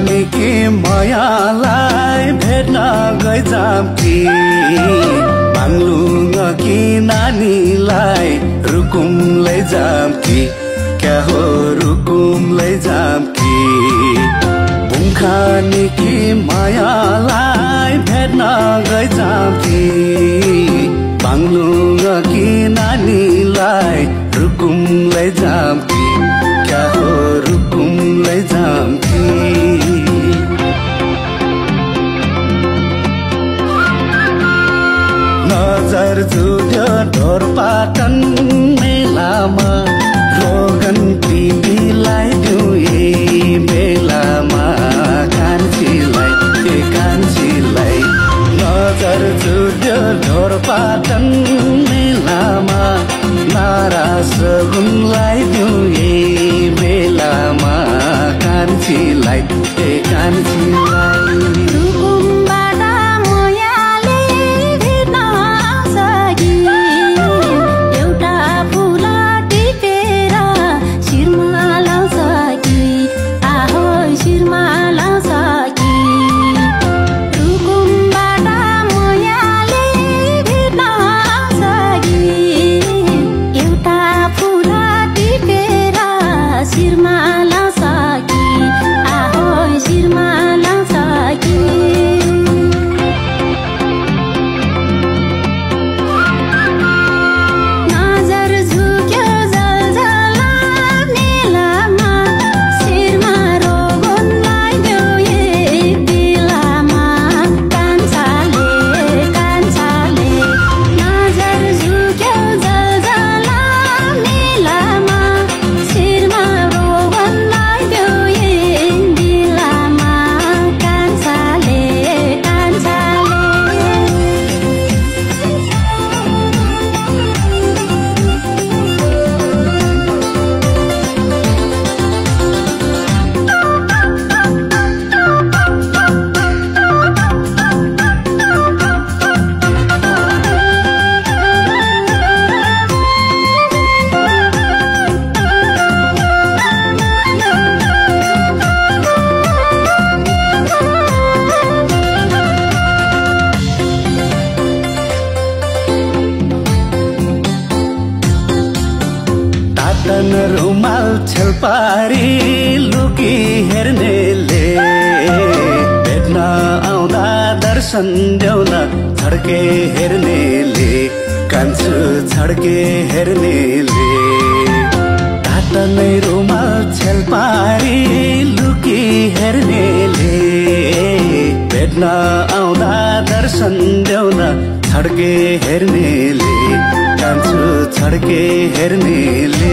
निकी मायालाई भेट्न गइजाम कि बाङ्लुङ कि नानीलाई रुकुम लैजाम कि क्या हो रुकुम लैजाम कि बुङ्खा निकी मायालाई भेट्न गइजाम कि बाङ्लुङ कि नानीलाई रुकुम लैजाम कि क्या हो रुकुम लैजाम कि नजर जुट्यो ढोरपाटन मेलामा रोगन तिमीलाई दिउँ यही बेलामा कान्छीलाई नजर जुट्यो ढोरपाटन मेलामा नाराज गुनलाई दिउँ यही बेलामा कान्छीलाई रुमाल छेलपारी लुकी हेर्नेले भेट्न आउँदा दर्शन देउन छड्के हेर्नेले कान्छु छड्के हेर्नेले तातनै रुमाल छेलपारी लुकी हेर्नेले भेट्न आउँदा दर्शन देउन छड्के हेर्नेले कान्छु छड्के हेर्नेले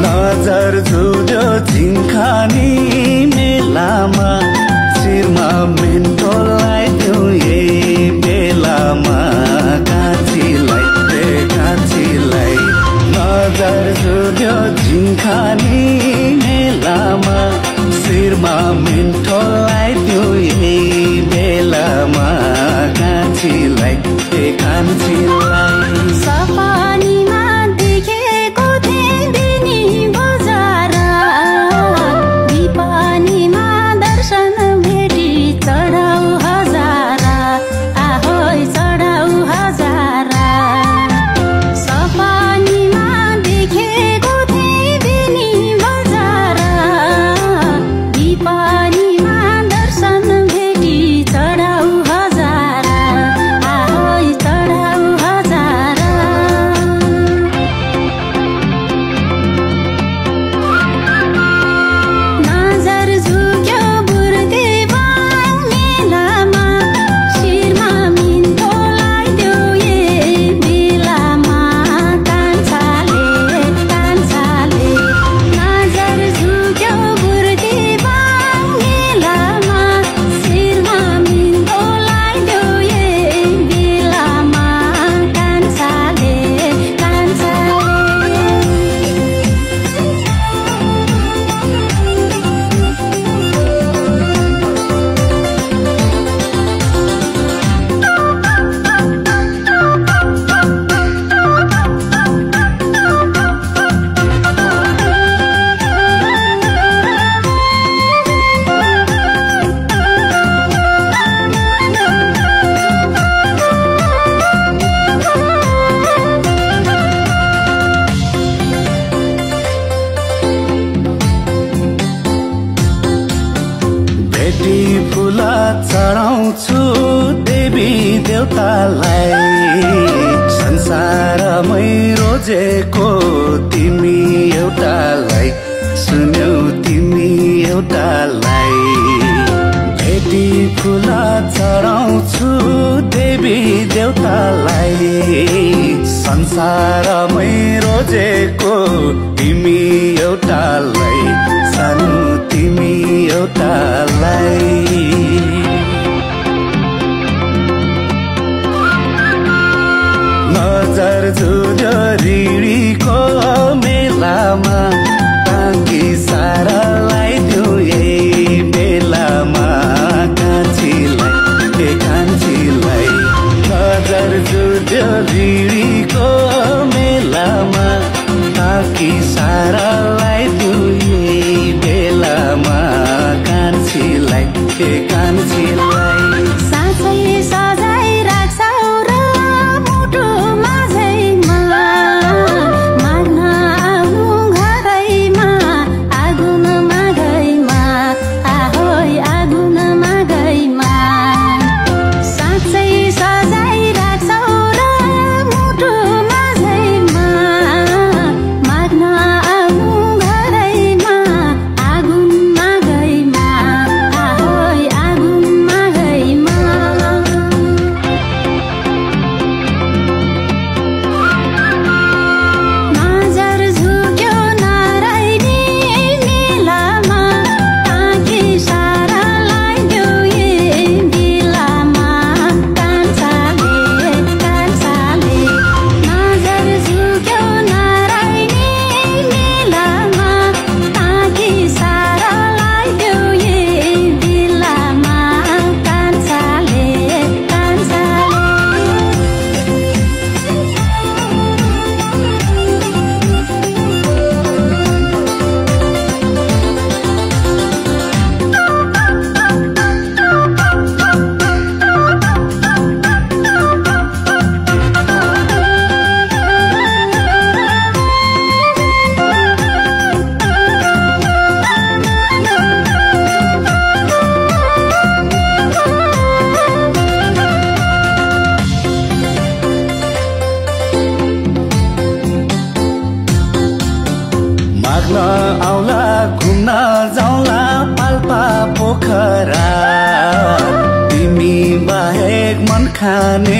नजर जुट्यो झिङ्खानी मेलामा शिरमा मेन्टो लगाइदिउँ यही बेलामा कान्छीलाई नजर जुट्यो झिङ्खानी मेलामा शिरमा मेन्टो लगाइदिउँ यही बेलामा कान्छीलाई सपनीमा देखेको तिमी बजार विपनीमा दर्शन भेटी चढाउ हजार आहोइ चढाउ हजार सपनीमा देखेको तिमी बजार विपनीमा दर्शन भेटी चढाउ हजार आहोइ चढाउ हजार चढाउँछु देवी देवतालाई संसारमै रोजेको तिमी एउटालाई सुन्यौ तिमी एउटालाई भेटी फुल चढाउँछु देवी देवतालाई संसारमै रोजेको तिमी एउटालाई सानो तिमी एउटालाई नजर जुझ्यो रिडीको मेलामा ताकी सारा लगाइदियो यही बेलामा कान्छीलाई कान्छीलाई नजर जुझ्यो रिडीको मेलामा ताकी सारा लगाइदियो यही बेलामा कान्छीलाई कान्छीलाई साँच्चै सजाइ राख्छौ र मुटु माझैमा माग्न आउनु घरैमा आगुन मागैमा आहोइ आगुन मागैमा साँच्चै सजाइ राख्छौ र मुटु माझैमा माग्न आउनु घरैमा आगुन मागैमा आहोइ आगुन मागैमा नजर झुक्यो नारायणी मेलामा ताकी सारा लगाइदियो यही बेलामा कान्छाले कान्छाले नजर झुक्यो नारायणी मेलामा ताकी सारा लगाइदियो यही बेलामा कान्छाले कान्छाले माग्न आउला घुम्न जाउँला पाल्पा पोखरा तिमी बाहेक मन खाने